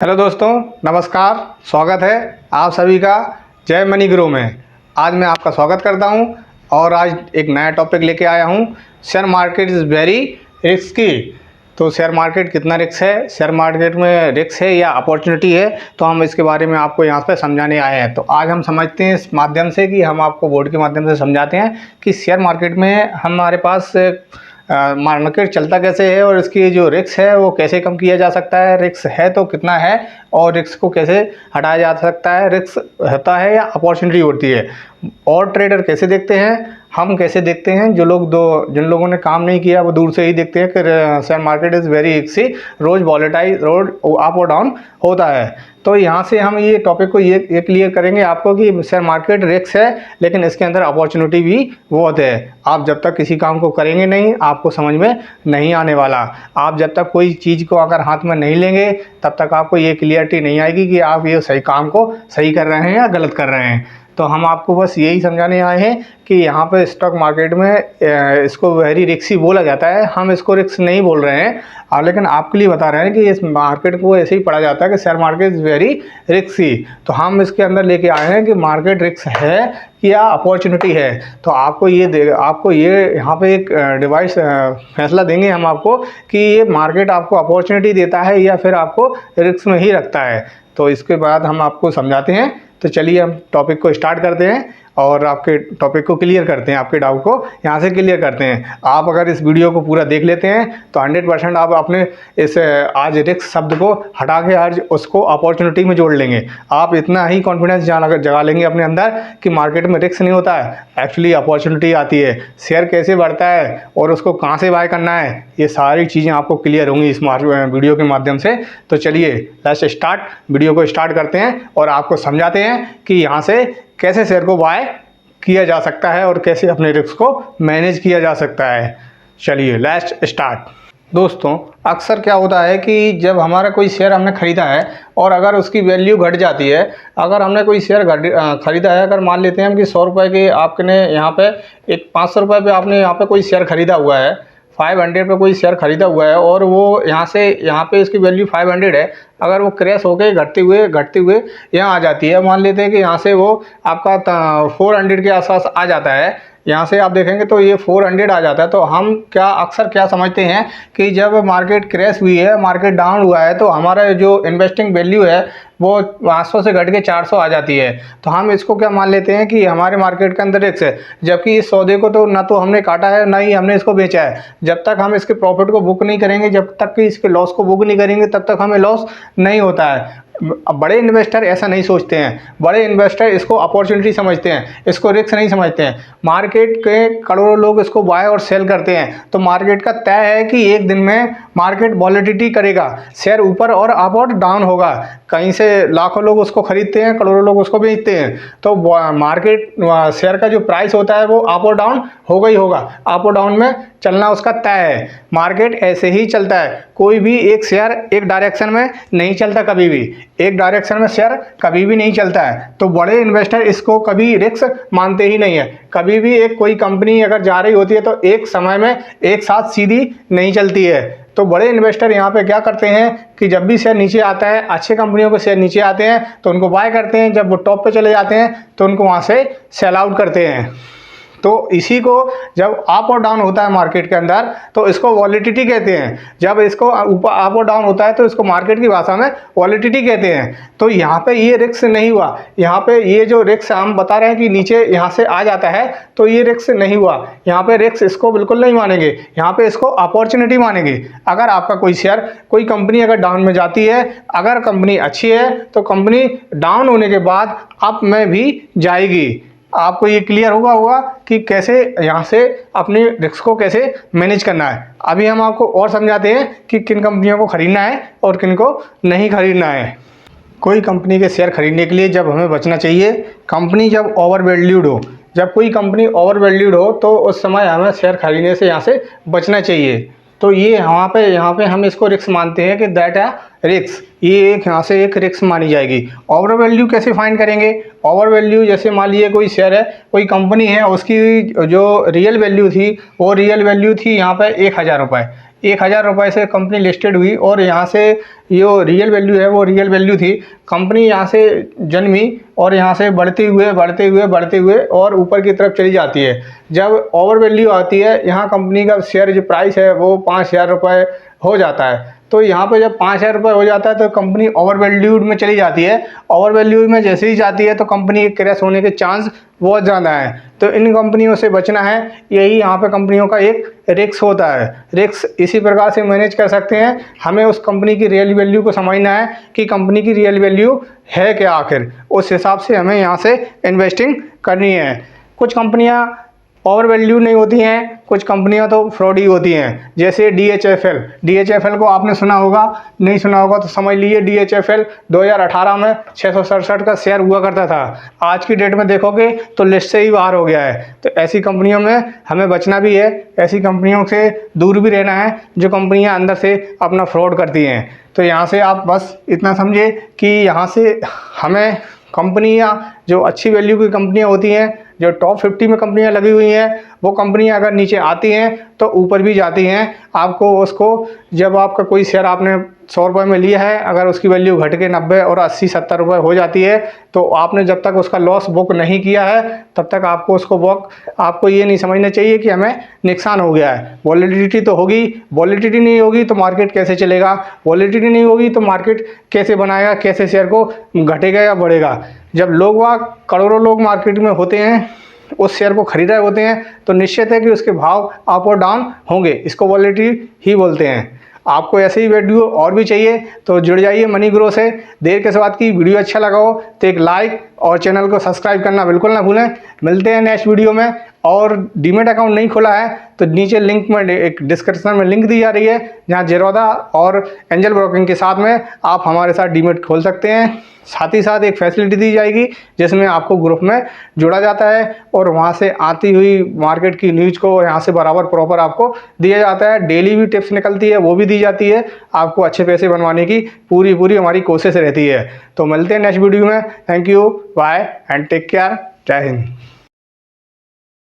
Hello दोस्तों, नमस्कार। स्वागत है आप सभी का जय मनी ग्रो में। आज मैं आपका स्वागत करता हूं और आज एक नया टॉपिक लेके आया हूं। Share market is very risky. तो शेयर मार्केट कितना रिस्क है, शेयर मार्केट में रिस्क है या अपॉर्चुनिटी है, तो हम इसके बारे में आपको यहाँ पे समझाने आए हैं। तो आज हम समझते हैं इस माध्यम से कि हम आपको बोर्ड के माध्यम से समझाते हैं कि शेयर मार्केट में हमारे पास मार्केट चलता कैसे है और इसकी जो रिस्क है वो कैसे कम किया जा सकता है, रिस्क है तो कितना है और रिस्क को कैसे हटाया जा सकता है, रिस्क होता है या अपॉर्चुनिटी होती है, और ट्रेडर कैसे देखते हैं, हम कैसे देखते हैं। जिन लोगों ने काम नहीं किया वो दूर से ही देखते हैं कि share market is very risky, रोज़ वॉलेटाइल, रोज अप और डाउन होता है। तो यहाँ से हम ये टॉपिक को ये क्लियर करेंगे आपको कि शेयर मार्केट रिस्क है लेकिन इसके अंदर अपॉर्चुनिटी भी बहुत है। आप जब तक किसी काम को करेंगे नहीं आपको समझ में नहीं आने वाला। आप जब तक कोई चीज़ को अगर हाथ में नहीं लेंगे तब तक आपको ये क्लियरिटी नहीं आएगी कि आप ये सही काम को सही कर रहे हैं या गलत कर रहे हैं। तो हम आपको बस यही समझाने आए हैं कि यहाँ पे स्टॉक मार्केट में इसको वेरी रिस्की बोला जाता है। हम इसको रिस्क नहीं बोल रहे हैं लेकिन आपके लिए बता रहे हैं कि इस मार्केट को ऐसे ही पढ़ा जाता है कि share market is very risky. तो हम इसके अंदर लेके आए हैं कि मार्केट रिस्क है या अपॉर्चुनिटी है। तो आपको ये यहाँ पे एक डिवाइस फैसला देंगे हम आपको कि ये मार्केट आपको अपॉर्चुनिटी देता है या फिर आपको रिस्क में ही रखता है। तो इसके बाद हम आपको समझाते हैं। तो चलिए हम टॉपिक को स्टार्ट करते हैं और आपके टॉपिक को क्लियर करते हैं, आपके डाउट को यहाँ से क्लियर करते हैं। आप अगर इस वीडियो को पूरा देख लेते हैं तो 100% आप अपने इस आज रिस्क शब्द को हटा के आज उसको अपॉर्चुनिटी में जोड़ लेंगे। आप इतना ही कॉन्फिडेंस जगा लेंगे अपने अंदर कि मार्केट में रिस्क नहीं होता है, एक्चुअली अपॉर्चुनिटी आती है। शेयर कैसे बढ़ता है और उसको कहाँ से बाय करना है, ये सारी चीज़ें आपको क्लियर होंगी इस वीडियो के माध्यम से। तो चलिए लेट्स स्टार्ट, वीडियो को स्टार्ट करते हैं और आपको समझाते हैं कि यहाँ से कैसे शेयर को बाय किया जा सकता है और कैसे अपने रिस्क को मैनेज किया जा सकता है। चलिए लेट्स स्टार्ट। दोस्तों, अक्सर क्या होता है कि जब हमारा कोई शेयर हमने ख़रीदा है और अगर उसकी वैल्यू घट जाती है, अगर हमने कोई शेयर ख़रीदा है, अगर मान लेते हैं हम कि 100 रुपये के आपने यहाँ पे एक 500 रुपये पे आपने यहाँ पे कोई शेयर ख़रीदा हुआ है, 500 पे कोई शेयर ख़रीदा हुआ है और वो यहाँ पे इसकी वैल्यू 500 है। अगर वो क्रैश होकर घटते हुए यहाँ आ जाती है, मान लेते हैं कि यहाँ से वो आपका 400 के आसपास आ जाता है, यहाँ से आप देखेंगे तो ये 400 आ जाता है। तो हम अक्सर क्या समझते हैं कि जब मार्केट क्रैश हुई है, मार्केट डाउन हुआ है, तो हमारा जो इन्वेस्टिंग वैल्यू है वो 500 से घट के 400 आ जाती है। तो हम इसको क्या मान लेते हैं कि हमारे मार्केट के अंदर रिस्क है, जबकि इस सौदे को तो ना तो हमने काटा है ना ही हमने इसको बेचा है। जब तक हम इसके प्रॉफिट को बुक नहीं करेंगे, जब तक कि इसके लॉस को बुक नहीं करेंगे, तब तक हमें लॉस नहीं होता है। बड़े इन्वेस्टर ऐसा नहीं सोचते हैं, बड़े इन्वेस्टर इसको अपॉर्चुनिटी समझते हैं, इसको रिस्क नहीं समझते हैं। मार्केट के करोड़ों लोग इसको बाय और सेल करते हैं। तो मार्केट का तय है कि एक दिन में मार्केट वॉलेटिलिटी करेगा, शेयर ऊपर और अप और डाउन होगा। कहीं से लाखों लोग उसको खरीदते हैं, करोड़ों लोग उसको बेचते हैं। तो मार्केट शेयर का जो प्राइस होता है वो अप और डाउन होगा ही होगा, अप और डाउन में चलना उसका तय है। मार्केट ऐसे ही चलता है, कोई भी एक शेयर एक डायरेक्शन में नहीं चलता, कभी भी एक डायरेक्शन में शेयर कभी भी नहीं चलता है। तो बड़े इन्वेस्टर इसको कभी रिस्क मानते ही नहीं है। कभी भी कोई कंपनी अगर जा रही होती है तो एक समय में एक साथ सीधी नहीं चलती है। तो बड़े इन्वेस्टर यहाँ पे क्या करते हैं कि जब भी शेयर नीचे आता है, अच्छे कंपनियों के शेयर नीचे आते हैं तो उनको बाय करते हैं, जब वो टॉप पे चले जाते हैं तो उनको वहाँ से सेल आउट करते हैं। तो इसी को जब अप और डाउन होता है मार्केट के अंदर तो इसको वॉलेटिलिटी कहते हैं। जब इसको ऊपर अप और डाउन होता है तो इसको मार्केट की भाषा में वॉलेटिलिटी कहते हैं। तो यहाँ पे ये रिस्क नहीं हुआ, यहाँ पे ये जो रिस्क हम बता रहे हैं कि नीचे यहाँ से आ जाता है, तो ये रिस्क नहीं हुआ। यहाँ पे रिस्क इसको बिल्कुल नहीं मानेंगे, यहाँ पे इसको अपॉर्चुनिटी मानेंगे। अगर आपका कोई शेयर, कोई कंपनी अगर डाउन में जाती है, अगर कंपनी अच्छी है तो कंपनी डाउन होने के बाद अप में भी जाएगी। आपको ये क्लियर होगा कि कैसे यहाँ से अपनी रिस्क को कैसे मैनेज करना है। अभी हम आपको और समझाते हैं कि किन कंपनियों को खरीदना है और किन को नहीं खरीदना है। कोई कंपनी के शेयर खरीदने के लिए जब हमें बचना चाहिए, कंपनी जब ओवर वैल्यूड हो, जब कोई कंपनी ओवर वैल्यूड हो तो उस समय हमें शेयर खरीदने से यहाँ से बचना चाहिए। तो ये यहाँ पे हम इसको रिस्क मानते हैं कि दैट है रिस्क, ये एक यहाँ से एक रिस्क मानी जाएगी। ओवर वैल्यू कैसे फाइंड करेंगे? ओवर वैल्यू जैसे मान लीजिए कोई शेयर है, कोई कंपनी है, उसकी जो रियल वैल्यू थी वो रियल वैल्यू थी यहाँ पे 1000 रुपये। 1000 रुपये से कंपनी लिस्टेड हुई और यहाँ से जो रियल वैल्यू है वो रियल वैल्यू थी। कंपनी यहाँ से जन्मी और यहाँ से बढ़ते हुए और ऊपर की तरफ चली जाती है। जब ओवर वैल्यू आती है, यहाँ कंपनी का शेयर जो प्राइस है वो 5000 रुपये हो जाता है। तो यहाँ पे जब 5000 रुपये हो जाता है तो कंपनी ओवर वैल्यूड में चली जाती है। ओवर वैल्यूड में जैसे ही जाती है तो कंपनी के क्रैश होने के चांस बहुत ज़्यादा है। तो इन कंपनियों से बचना है, यही यहाँ पे कंपनियों का एक रिस्क होता है। रिस्क इसी प्रकार से मैनेज कर सकते हैं। हमें उस कंपनी की रियल वैल्यू को समझना है कि कंपनी की रियल वैल्यू है क्या आखिर, उस हिसाब से हमें यहाँ से इन्वेस्टिंग करनी है। कुछ कंपनियाँ ओवर वैल्यू नहीं होती हैं, कुछ कंपनियां तो फ्रॉड ही होती हैं, जैसे DHFL को आपने सुना होगा, नहीं सुना होगा तो समझ लीजिए। DHFL 2018 में 667 का शेयर हुआ करता था। आज की डेट में देखोगे तो लिस्ट से ही बाहर हो गया है। तो ऐसी कंपनियों में हमें बचना भी है, ऐसी कंपनियों से दूर भी रहना है जो कंपनियाँ अंदर से अपना फ्रॉड करती हैं। तो यहाँ से आप बस इतना समझे कि यहाँ से हमें कंपनियाँ जो अच्छी वैल्यू की कंपनियाँ होती हैं, जो टॉप 50 में कंपनियां लगी हुई हैं, वो कंपनियां अगर नीचे आती हैं तो ऊपर भी जाती हैं। आपको उसको, जब आपका कोई शेयर आपने 100 रुपये में लिया है, अगर उसकी वैल्यू घट के 90 और 80-70 रुपये हो जाती है तो आपने जब तक उसका लॉस बुक नहीं किया है तब तक आपको उसको आपको ये नहीं समझना चाहिए कि हमें नुकसान हो गया है। वॉलेटिलिटी तो होगी, वॉलेटिलिटी नहीं होगी तो मार्केट कैसे चलेगा, वॉलेटिलिटी नहीं होगी तो मार्केट कैसे बनाएगा, कैसे शेयर को घटेगा या बढ़ेगा। जब करोड़ों लोग मार्केट में होते हैं, उस शेयर को खरीद रहे होते हैं, तो निश्चित है कि उसके भाव अप और डाउन होंगे। इसको वॉलेटिलिटी ही बोलते हैं। आपको ऐसे ही वीडियो और भी चाहिए तो जुड़ जाइए मनी ग्रो से। देर के बाद की वीडियो अच्छा लगा हो तो एक लाइक और चैनल को सब्सक्राइब करना बिल्कुल ना भूलें। मिलते हैं नेक्स्ट वीडियो में। और डीमेट अकाउंट नहीं खोला है तो नीचे लिंक में, एक डिस्क्रिप्शन में लिंक दी जा रही है, जहां जेरोदा और एंजल ब्रोकिंग के साथ में आप हमारे साथ डीमेट खोल सकते हैं। साथ ही साथ एक फैसिलिटी दी जाएगी जिसमें आपको ग्रुप में जोड़ा जाता है और वहां से आती हुई मार्केट की न्यूज़ को यहाँ से बराबर प्रॉपर आपको दिया जाता है। डेली भी टिप्स निकलती है, वो भी दी जाती है। आपको अच्छे पैसे बनवाने की पूरी हमारी कोशिश रहती है। तो मिलते हैं नेक्स्ट वीडियो में। Thank you, bye and take care. जय हिंद।